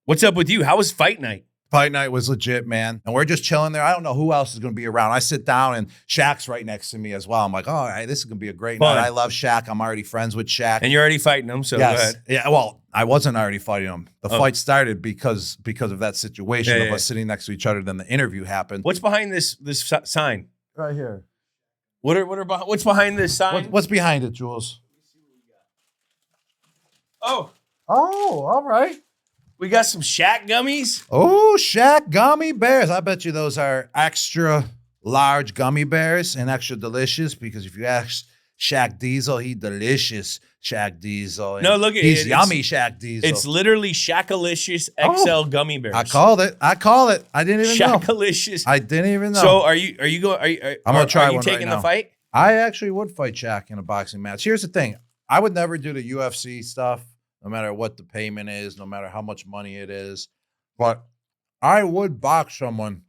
What's up with you? How was fight night? Fight night was legit, man. And we're just chilling there. I don't know who else is going to be around. I sit down and Shaq's right next to me as well. I'm like, all right, this is going to be a great night. I love Shaq. I'm already friends with Shaq. And you're already fighting him, so yes. Go ahead. Yeah, well, I wasn't already fighting him. The fight started because of that situation of us sitting next to each other. Then the interview happened. What's behind this sign? Right here. What's behind this sign? What's behind it, Jules? Oh, all right. We got some Shaq gummies. Oh, Shaq gummy bears. I bet you those are extra large gummy bears and extra delicious because if you ask Shaq Diesel, he delicious Shaq Diesel. No, look at it. He's yummy Shaq Diesel. It's literally Shaqalicious XL gummy bears. I called it. I didn't even know. Shaqalicious. I didn't even know. So are you going? I'm gonna try Are you one taking right the fight? I actually would fight Shaq in a boxing match. Here's the thing. I would never do the UFC stuff. No matter what the payment is, no matter how much money it is. But I would box someone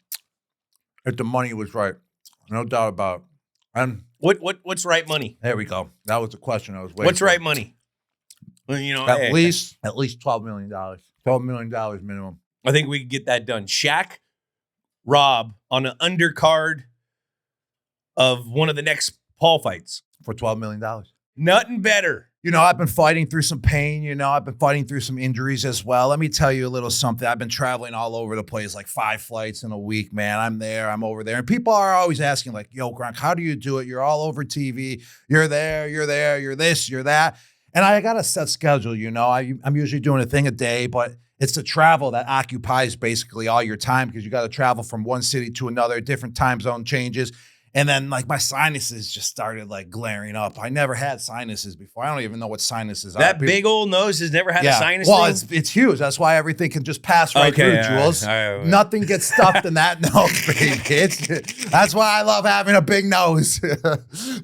if the money was right. No doubt about it. And what's right money? There we go. That was the question I was waiting What's for. right money? Well, at least $12 million. $12 million minimum. I think we can get that done. Shaq, Rob on an undercard of one of the next Paul fights. For $12 million. Nothing better. I've been fighting through some pain. I've been fighting through some injuries as well. Let me tell you a little something. I've been traveling all over the place, like 5 flights in a week, man. I'm there, I'm over there. And people are always asking, like, yo, Gronk, how do you do it? You're all over TV. You're there, you're this, you're that. And I got a set schedule, I'm usually doing a thing a day, but it's the travel that occupies basically all your time because you got to travel from one city to another, different time zone changes. And then, like, my sinuses just started, like, glaring up. I never had sinuses before. I don't even know what sinuses are. That big old nose has never had a sinus Well, thing? it's huge. That's why everything can just pass right through, Jules. All right. Nothing gets stuffed in that nose, baby. That's why I love having a big nose.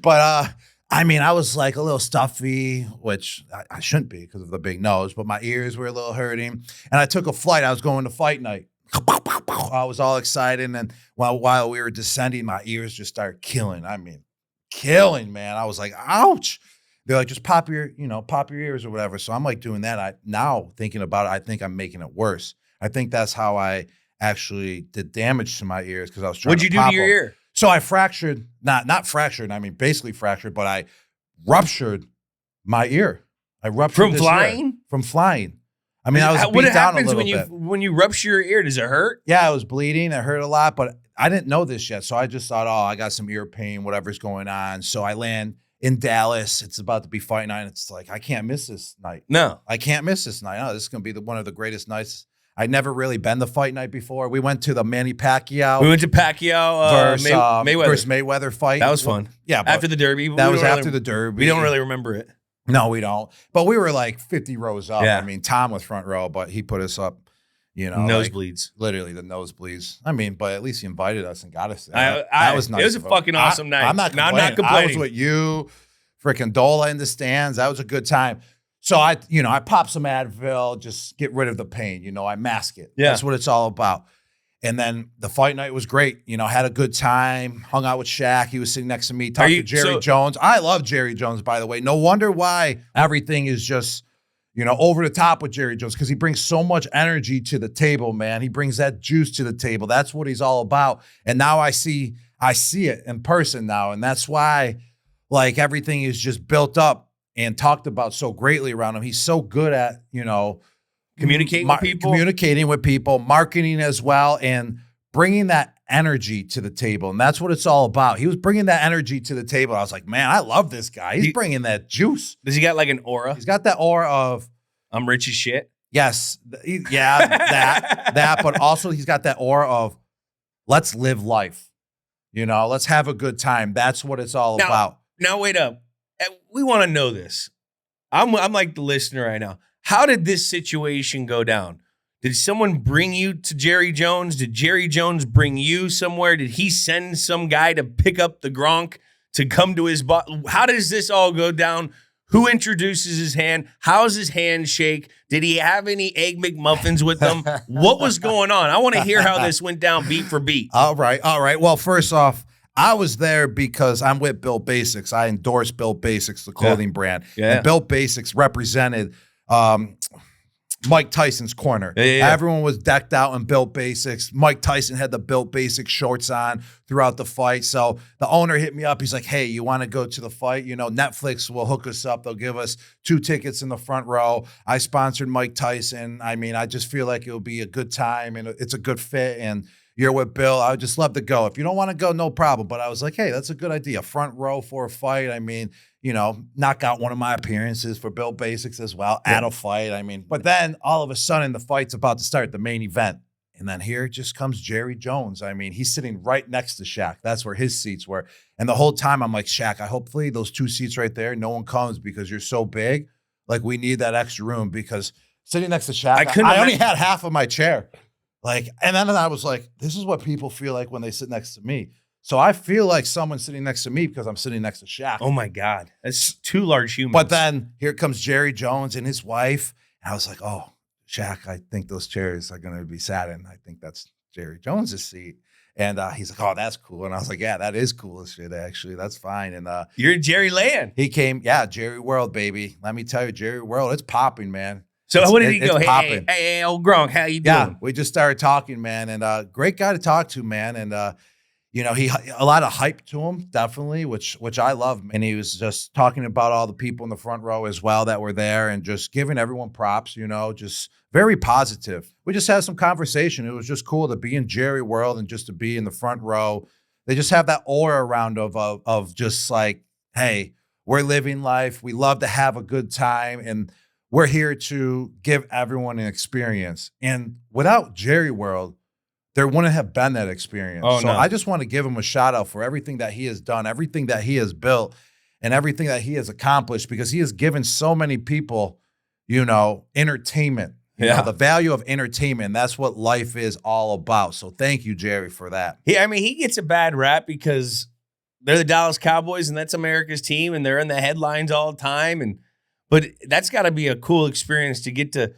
But, I was, like, a little stuffy, which I shouldn't be because of the big nose. But my ears were a little hurting. And I took a flight. I was going to fight night. I was all excited, and while we were descending, my ears just started killing. Killing, man. I was like, ouch. They're like, just pop your ears or whatever. So I'm like doing that. Now thinking about it, I think I'm making it worse. I think that's how I actually did damage to my ears because I was trying What'd you do to your ear? So I fractured, not fractured, basically fractured, but I ruptured my ear. I ruptured from flying? Ear. From flying. I was beat down a little bit. When you rupture your ear? Does it hurt? Yeah, I was bleeding. It hurt a lot, but I didn't know this yet. So I just thought, I got some ear pain, whatever's going on. So I land in Dallas. It's about to be fight night. It's like, I can't miss this night. No. I can't miss this night. Oh, this is going to be one of the greatest nights. I'd never really been the fight night before. We went to the Manny Pacquiao. We went to Pacquiao versus Mayweather fight. That was fun. Yeah. After the Derby. That was after the Derby. We don't really remember it. No, we don't. But we were like 50 rows up. Yeah. Tom was front row, but he put us up, nosebleeds. Like, literally the nosebleeds. But at least he invited us and got us there. That was nice. It was a fucking awesome night. I'm not complaining. I was with you, freaking Dola in the stands. That was a good time. So I popped some Advil, just get rid of the pain. I mask it. Yeah. That's what it's all about. And then the fight night was great. Had a good time, hung out with Shaq. He was sitting next to me, talking to Jerry Jones. I love Jerry Jones, by the way. No wonder why everything is just, over the top with Jerry Jones because he brings so much energy to the table, man. He brings that juice to the table. That's what he's all about. And now I see it in person now. And that's why, like, everything is just built up and talked about so greatly around him. He's so good at, communicating with people, marketing as well, and bringing that energy to the table. And that's what it's all about. He was bringing that energy to the table. I was like, man, I love this guy. He's bringing that juice. Does he got like an aura? He's got that aura of, I'm rich as shit. Yes. That, but also he's got that aura of, let's live life. Let's have a good time. That's what it's all about. Now, wait up. We want to know this. I'm like the listener right now. How did this situation go down? Did someone bring you to Jerry Jones? Did Jerry Jones bring you somewhere? Did he send some guy to pick up the Gronk to come to his How does this all go down? Who introduces his hand? How's his hand shake? Did he have any Egg McMuffins with him? What was going on? I want to hear how this went down beat for beat. All right. Well, first off, I was there because I'm with Built Basics. I endorse Built Basics, the clothing brand. Yeah. And Built Basics represented Mike Tyson's corner. Yeah. Everyone was decked out in Built Basics. Mike Tyson had the Built Basics shorts on throughout the fight. So the owner hit me up. He's like, hey, you want to go to the fight? You know, Netflix will hook us up. They'll give us 2 tickets in the front row. I sponsored Mike Tyson. I mean, I just feel like it'll be a good time and it's a good fit. And you're with Bill. I would just love to go. If you don't want to go, no problem. But I was like, hey, that's a good idea. Front row for a fight. I mean, you know, knock out one of my appearances for Built Basics as well at a fight. I mean, but then all of a sudden the fight's about to start, the main event. And then here just comes Jerry Jones. I mean, he's sitting right next to Shaq. That's where his seats were. And the whole time I'm like, Shaq, hopefully those 2 seats right there, no one comes because you're so big. Like, we need that extra room because sitting next to Shaq, I only had half of my chair. Like, and then I was like, this is what people feel like when they sit next to me. So I feel like someone's sitting next to me because I'm sitting next to Shaq. Oh my God. That's 2 large humans. But then here comes Jerry Jones and his wife. And I was like, oh, Shaq, I think those chairs are going to be sat in. I think that's Jerry Jones's seat. And he's like, oh, that's cool. And I was like, yeah, that is cool as shit, actually. That's fine. And you're in Jerry Land. He came, Jerry World, baby. Let me tell you, Jerry World, it's popping, man. So what did he go? Hey, old Gronk, how you doing? Yeah, we just started talking, man. And great guy to talk to, man. And you know, a lot of hype to him, definitely, which I love. And he was just talking about all the people in the front row as well that were there and just giving everyone props, you know, just very positive. We just had some conversation. It was just cool to be in Jerry World and just to be in the front row. They just have that aura around of just like, hey, we're living life. We love to have a good time. And we're here to give everyone an experience. And without Jerry World, there wouldn't have been that experience. Oh, so no. I just want to give him a shout out for everything that he has done, everything that he has built, and everything that he has accomplished, because he has given so many people, you know, entertainment. You know, the value of entertainment. That's what life is all about. So thank you, Jerry, for that. Yeah, I mean, he gets a bad rap because they're the Dallas Cowboys and that's America's team and they're in the headlines all the time. But that's got to be a cool experience to get to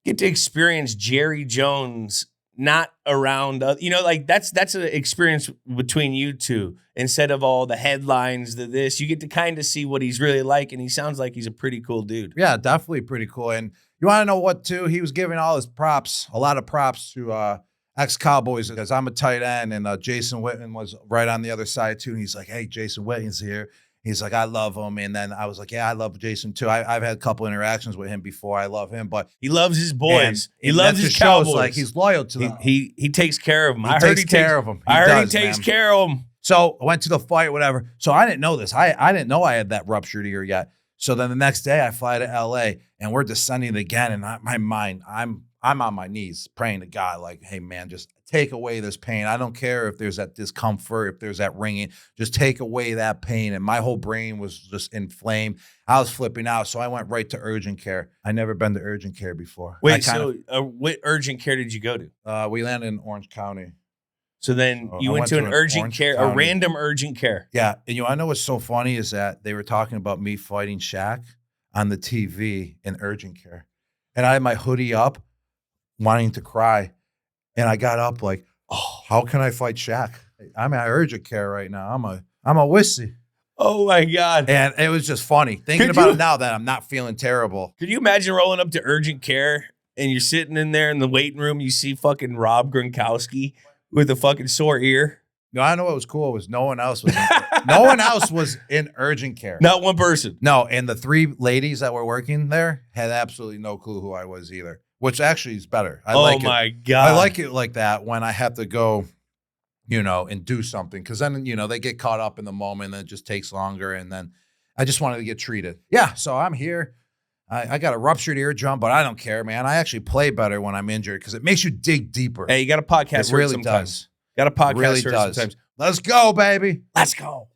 experience Jerry Jones not around, you know, like that's an experience between you two instead of all the headlines, this. You get to kind of see what he's really like, and he sounds like he's a pretty cool dude. Yeah, definitely pretty cool. And you want to know what, too? He was giving all his props, a lot of props to ex-Cowboys, because I'm a tight end, and Jason Witten was right on the other side, too. And he's like, hey, Jason Witten's here. He's like, I love him. And then I was like, yeah, I love Jason too. I've had a couple interactions with him before. I love him, but he loves his boys. He loves his Cowboys. Like he's loyal to them. He takes care of them. I heard he takes care of them. I heard he takes care of them. So I went to the fight, whatever. So I didn't know this. I didn't know I had that ruptured ear yet. So then the next day I fly to LA and we're descending again. And my mind, I'm on my knees praying to God, like, hey man, just take away this pain. I don't care if there's that discomfort, if there's that ringing, just take away that pain. And my whole brain was just inflamed. I was flipping out. So I went right to urgent care. I never been to urgent care before. Wait, what urgent care did you go to? We landed in Orange County. So then you went to an urgent care, a random urgent care. Yeah. And I know what's so funny is that they were talking about me fighting Shaq on the TV in urgent care. And I had my hoodie up, wanting to cry. And I got up like, oh, how can I fight Shaq? I'm at urgent care right now. I'm a wussy. Oh my God. And it was just funny. Thinking about it now that I'm not feeling terrible. Could you imagine rolling up to urgent care and you're sitting in there in the waiting room, you see fucking Rob Gronkowski with a fucking sore ear? No, I know what was cool was no one else was in urgent care. Not one person. No, and the 3 ladies that were working there had absolutely no clue who I was either. Which actually is better. Oh my God. I like it like that when I have to go, and do something. Because then, they get caught up in the moment and it just takes longer. And then I just wanted to get treated. Yeah, so I'm here. I got a ruptured eardrum, but I don't care, man. I actually play better when I'm injured because it makes you dig deeper. Hey, you got a podcast. It really does. Got a podcast. It really does. Sometimes. Let's go, baby. Let's go.